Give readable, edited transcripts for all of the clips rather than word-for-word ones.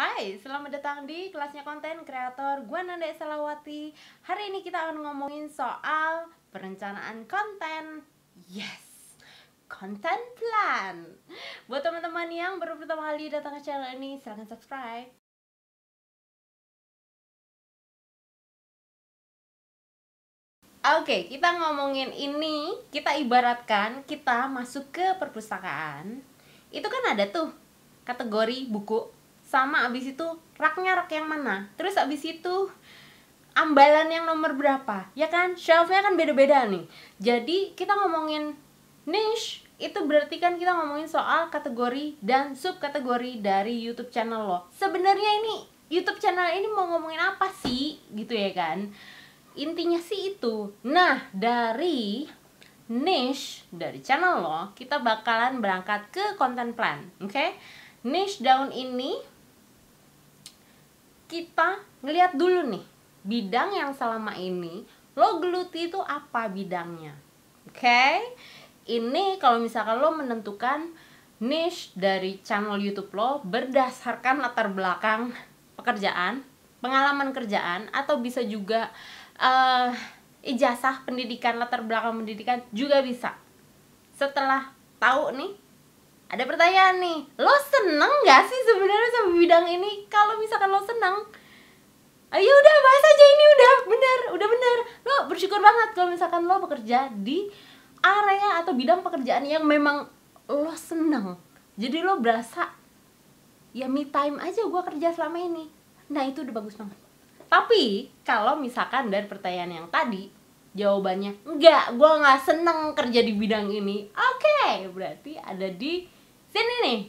Hai, selamat datang di kelasnya konten kreator. Gua Nanda Salawati. Hari ini kita akan ngomongin soal perencanaan konten. Yes, content plan. Buat teman-teman yang baru pertama kali datang ke channel ini, silahkan subscribe. Oke, kita ngomongin ini, kita ibaratkan kita masuk ke perpustakaan. Itu kan ada tuh kategori buku, sama abis itu raknya rak yang mana. Terus abis itu ambalan yang nomor berapa, ya kan? Shelfnya kan beda-beda nih. Jadi kita ngomongin niche, itu berarti kan kita ngomongin soal kategori dan subkategori dari YouTube channel lo. Sebenarnya ini YouTube channel ini mau ngomongin apa sih, gitu ya kan? Intinya sih itu. Nah, dari niche dari channel lo, kita bakalan berangkat ke content plan. Oke? Niche daun ini kita ngeliat dulu nih, bidang yang selama ini lo geluti itu apa bidangnya. Oke? Ini kalau misalkan lo menentukan niche dari channel YouTube lo berdasarkan latar belakang pekerjaan, pengalaman kerjaan, atau bisa juga ijazah pendidikan, latar belakang pendidikan juga bisa. Setelah tahu nih, ada pertanyaan nih, lo seneng gak sih sebenarnya sama bidang ini? Kalau misalkan lo seneng, ayo udah bahas aja, ini udah bener. Lo bersyukur banget kalau misalkan lo bekerja di area atau bidang pekerjaan yang memang lo seneng. Jadi lo berasa, ya me time aja gue kerja selama ini. Nah itu udah bagus banget. Tapi kalau misalkan dari pertanyaan yang tadi jawabannya enggak, gue nggak seneng kerja di bidang ini. Oke, berarti ada di sini nih.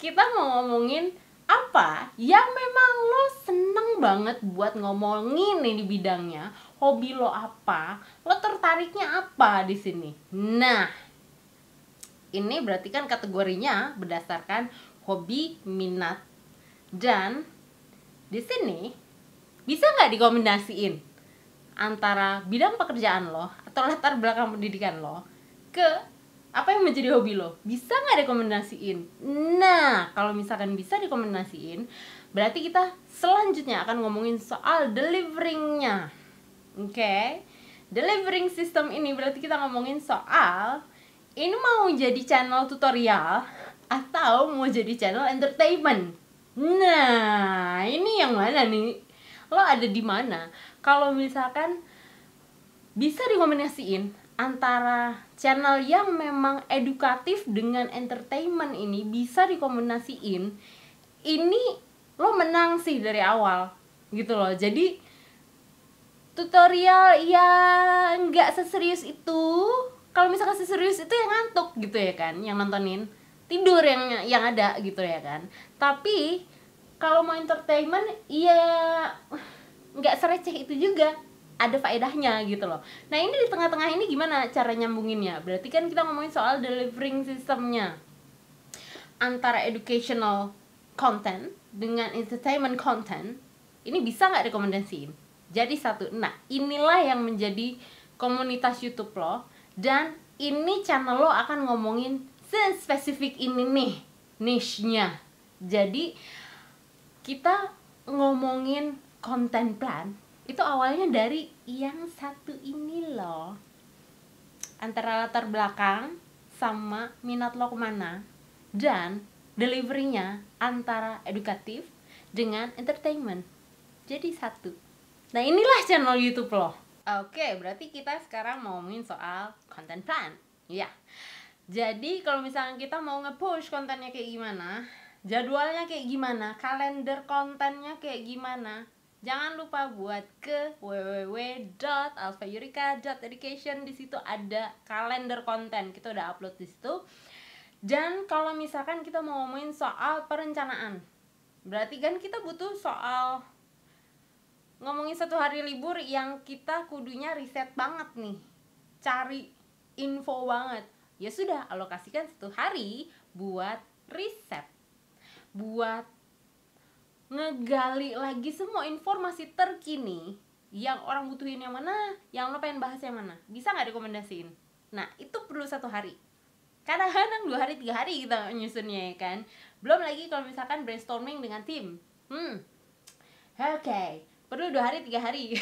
Kita mau ngomongin apa yang memang lo seneng banget buat ngomongin nih di bidangnya. Hobi lo apa? Lo tertariknya apa di sini? Nah, ini berarti kan kategorinya berdasarkan hobi, minat, dan di sini bisa nggak dikombinasiin antara bidang pekerjaan lo atau latar belakang pendidikan lo ke apa yang menjadi hobi lo? Bisa nggak dikombinasiin? Nah, kalau misalkan bisa dikombinasiin, berarti kita selanjutnya akan ngomongin soal delivering-nya. Oke? Delivering system ini berarti kita ngomongin soal ini mau jadi channel tutorial atau mau jadi channel entertainment. Nah, ini yang mana nih? Lo ada di mana? Kalau misalkan bisa dikombinasiin antara channel yang memang edukatif dengan entertainment, ini bisa dikombinasiin, ini lo menang sih dari awal gitu loh. Jadi tutorial ya nggak seserius itu. Kalau misalkan seserius itu yang ngantuk gitu ya kan, yang nontonin tidur yang ada gitu ya kan. Tapi kalau mau entertainment ya nggak sereceh itu juga, ada faedahnya gitu loh. Nah ini di tengah-tengah ini gimana cara nyambunginnya? Berarti kan kita ngomongin soal delivering systemnya antara educational content dengan entertainment content. Ini bisa nggak rekomendasiin jadi satu? Nah inilah yang menjadi komunitas YouTube lo, dan ini channel lo akan ngomongin spesifik ini nih niche-nya. Jadi kita ngomongin content plan itu awalnya dari yang satu ini loh, antara latar belakang sama minat lo kemana, dan deliverynya antara edukatif dengan entertainment jadi satu. Nah inilah channel YouTube lo. Oke, berarti kita sekarang mau ngomongin soal content plan ya. Jadi kalau misalnya kita mau nge-push kontennya kayak gimana, jadwalnya kayak gimana, kalender kontennya kayak gimana, jangan lupa buat ke www.alfayurika.education. Di situ ada kalender konten, kita udah upload di situ. Dan kalau misalkan kita mau ngomongin soal perencanaan, berarti kan kita butuh soal ngomongin satu hari libur yang kita kudunya riset banget nih, cari info banget. Ya sudah, alokasikan satu hari buat riset, buat ngegali lagi semua informasi terkini yang orang butuhin yang mana, yang lo pengen bahas yang mana. Bisa nggak rekomendasiin? Nah itu perlu satu hari, kadang-kadang 2 hari 3 hari kita nyusunnya ya kan. Belum lagi kalau misalkan brainstorming dengan tim, Oke, perlu 2 hari 3 hari.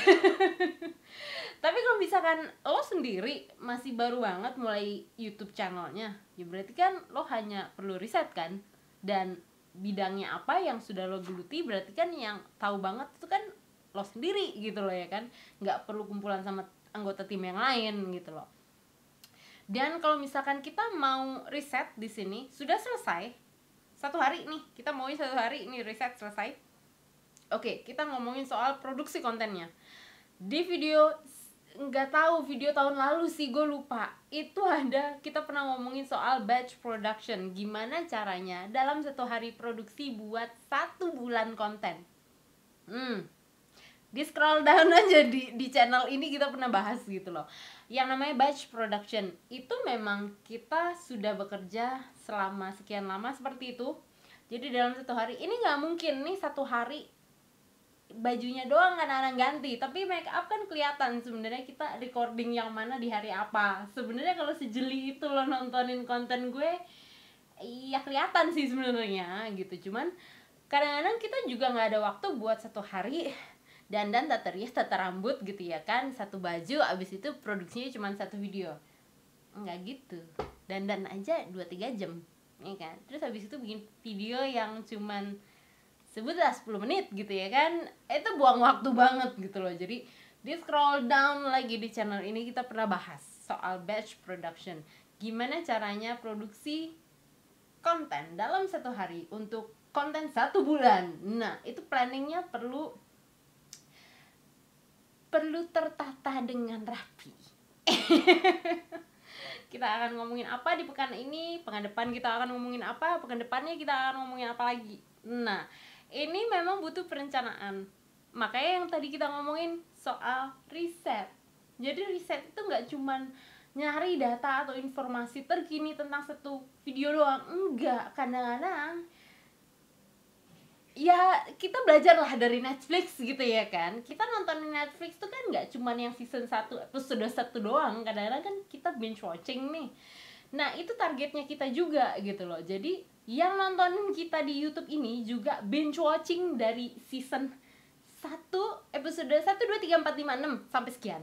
Tapi kalau misalkan lo sendiri masih baru banget mulai YouTube channelnya, ya berarti kan lo hanya perlu riset kan. Dan bidangnya apa yang sudah lo geluti, berarti kan yang tahu banget itu kan lo sendiri gitu loh ya kan. Nggak perlu kumpulan sama anggota tim yang lain gitu loh. Dan kalau misalkan kita mau riset di sini sudah selesai 1 hari nih, kita maunya 1 hari ini riset selesai. Oke, kita ngomongin soal produksi kontennya. Di video, nggak tahu video tahun lalu sih, gue lupa. Itu ada, kita pernah ngomongin soal batch production. Gimana caranya dalam 1 hari produksi buat 1 bulan konten. Di scroll down aja di channel ini kita pernah bahas gitu loh. Yang namanya batch production itu memang kita sudah bekerja selama sekian lama seperti itu. Jadi dalam 1 hari ini nggak mungkin nih 1 hari bajunya doang kadang-kadang ganti, tapi make up kan kelihatan sebenarnya kita recording yang mana di hari apa. Sebenarnya kalau sejeli itu lo nontonin konten gue, iya kelihatan sih sebenarnya gitu. Cuman kadang-kadang kita juga nggak ada waktu buat 1 hari dandan tata rias tata rambut gitu ya kan, 1 baju abis itu produksinya cuma 1 video. Nggak gitu, dandan aja 2-3 jam ya kan, terus habis itu bikin video yang cuman sebutlah 10 menit gitu ya kan, itu buang waktu banget gitu loh. Jadi di scroll down lagi di channel ini kita pernah bahas soal batch production, gimana caranya produksi konten dalam 1 hari untuk konten 1 bulan. Nah itu planningnya perlu tertata dengan rapi. Kita akan ngomongin apa di pekan ini, pekan depan kita akan ngomongin apa, pekan depannya kita akan ngomongin apa lagi. Nah ini memang butuh perencanaan. Makanya yang tadi kita ngomongin soal riset. Jadi riset itu nggak cuman nyari data atau informasi terkini tentang 1 video doang. Enggak, kadang-kadang ya kita belajar lah dari Netflix gitu ya kan. Kita nontonin Netflix tuh kan nggak cuman yang season 1 episode 1 doang. Kadang-kadang kan kita binge watching nih. Nah itu targetnya kita juga gitu loh. Jadi yang nontonin kita di YouTube ini juga binge watching dari season 1 episode 1, 2, 3, 4, 5, 6 sampai sekian.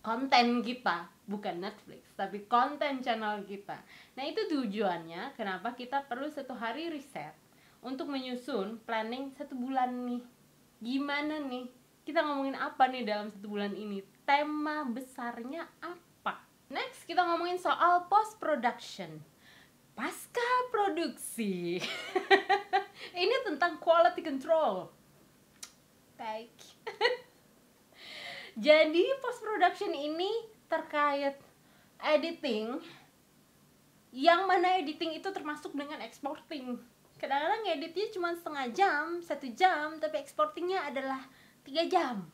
Konten kita, bukan Netflix, tapi konten channel kita. Nah itu tujuannya kenapa kita perlu 1 hari riset untuk menyusun planning 1 bulan nih. Gimana nih? Kita ngomongin apa nih dalam 1 bulan ini? Tema besarnya apa? Next kita ngomongin soal post production, pasca produksi. Ini tentang quality control. Baik. Jadi post production ini terkait editing, yang mana editing itu termasuk dengan exporting. Kadang-kadang editnya cuma setengah jam, 1 jam, tapi exportingnya adalah 3 jam.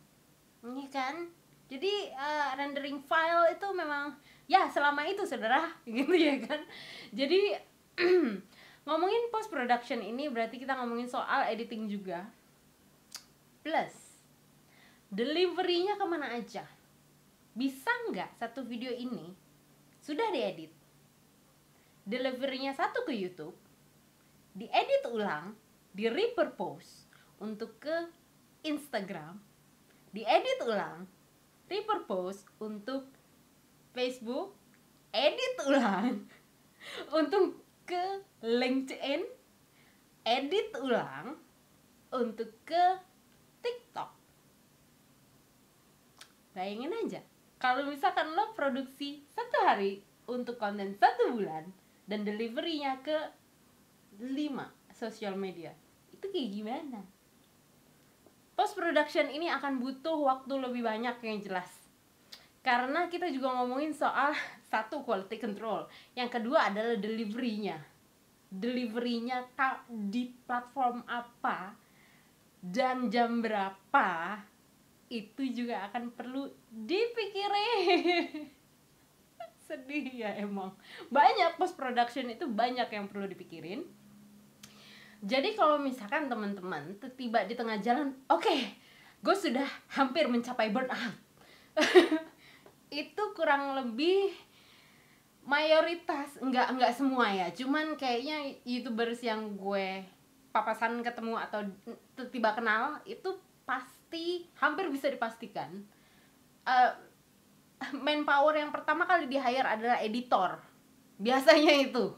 Ini kan? Jadi rendering file itu memang ya selama itu saudara, gitu ya kan. Jadi ngomongin post production ini berarti kita ngomongin soal editing juga, plus deliverynya kemana aja. Bisa nggak 1 video ini sudah diedit, deliverynya 1 ke YouTube, diedit ulang, di repurpose untuk ke Instagram, diedit ulang, repurpose untuk Facebook, edit ulang untuk ke LinkedIn, edit ulang untuk ke TikTok. Bayangin aja, kalau misalkan lo produksi 1 hari untuk konten 1 bulan dan deliverynya ke 5 sosial media, itu kayak gimana? Post production ini akan butuh waktu lebih banyak yang jelas, karena kita juga ngomongin soal 1 quality control, yang kedua adalah deliverynya di platform apa dan jam berapa, itu juga akan perlu dipikirin. Sedih ya emang. Banyak post production itu banyak yang perlu dipikirin. Jadi kalau misalkan teman-teman tiba di tengah jalan, oke, gue sudah hampir mencapai burnout. Itu kurang lebih mayoritas, enggak semua ya, cuman kayaknya YouTubers yang gue papasan ketemu atau tiba kenal, itu pasti hampir bisa dipastikan manpower yang pertama kali di hire adalah editor, biasanya itu.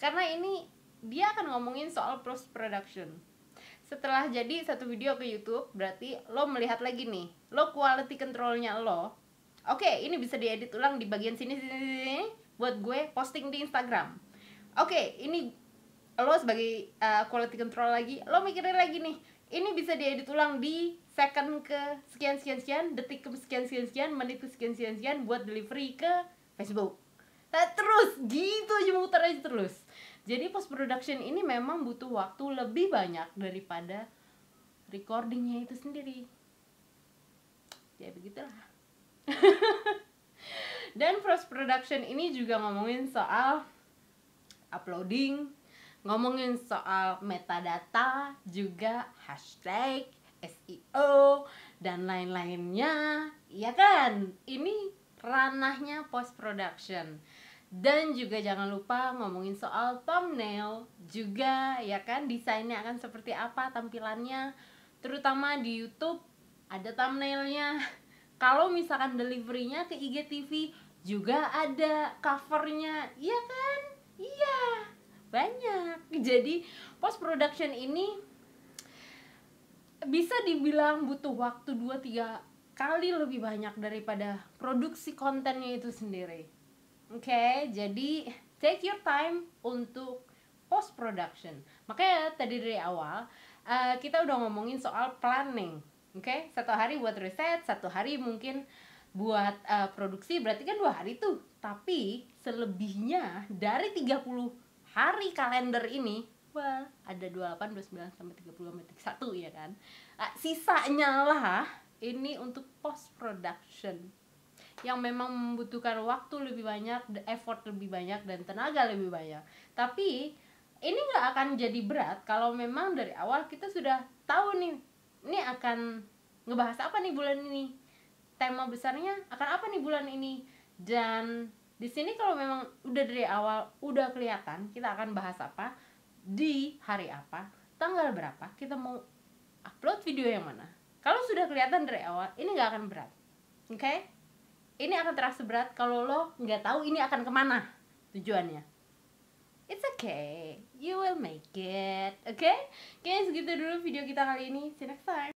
Karena ini dia akan ngomongin soal post production. Setelah jadi satu video ke YouTube, berarti lo melihat lagi nih, lo quality controlnya lo. Oke, ini bisa diedit ulang di bagian sini buat gue posting di Instagram. Oke, ini lo sebagai quality control lagi, lo mikirin lagi nih, ini bisa diedit ulang di second ke sekian sekian sekian, detik ke sekian sekian sekian, menit ke sekian sekian sekian buat delivery ke Facebook. Nah, terus gitu aja, muter aja terus. Jadi post production ini memang butuh waktu lebih banyak daripada recordingnya itu sendiri. Ya begitulah. Dan post production ini juga ngomongin soal uploading, ngomongin soal metadata, juga hashtag, SEO, dan lain-lainnya. Ya kan? Ini ranahnya post production. Dan juga jangan lupa ngomongin soal thumbnail juga, ya kan, desainnya akan seperti apa tampilannya. Terutama di YouTube ada thumbnailnya. Kalau misalkan deliverynya ke IGTV juga ada covernya, iya kan? Iya, banyak. Jadi post production ini bisa dibilang butuh waktu 2-3 kali lebih banyak daripada produksi kontennya itu sendiri. Oke, jadi take your time untuk post production. Makanya tadi dari awal kita udah ngomongin soal planning. Oke, 1 hari buat riset, 1 hari mungkin buat produksi, berarti kan 2 hari tuh. Tapi selebihnya dari 30 hari kalender ini, wah, ada 28, 29 sampai 30 sampai 31 ya kan. Sisanya lah ini untuk post production yang memang membutuhkan waktu lebih banyak, effort lebih banyak, dan tenaga lebih banyak. Tapi ini nggak akan jadi berat kalau memang dari awal kita sudah tahu nih, ini akan ngebahas apa nih bulan ini, tema besarnya akan apa nih bulan ini. Dan di sini kalau memang udah dari awal udah kelihatan kita akan bahas apa, di hari apa, tanggal berapa, kita mau upload video yang mana. Kalau sudah kelihatan dari awal, ini nggak akan berat. Oke? Ini akan terasa berat kalau lo nggak tahu ini akan kemana tujuannya. It's okay, you will make it. Okay? Oke, segitu dulu video kita kali ini. See you next time.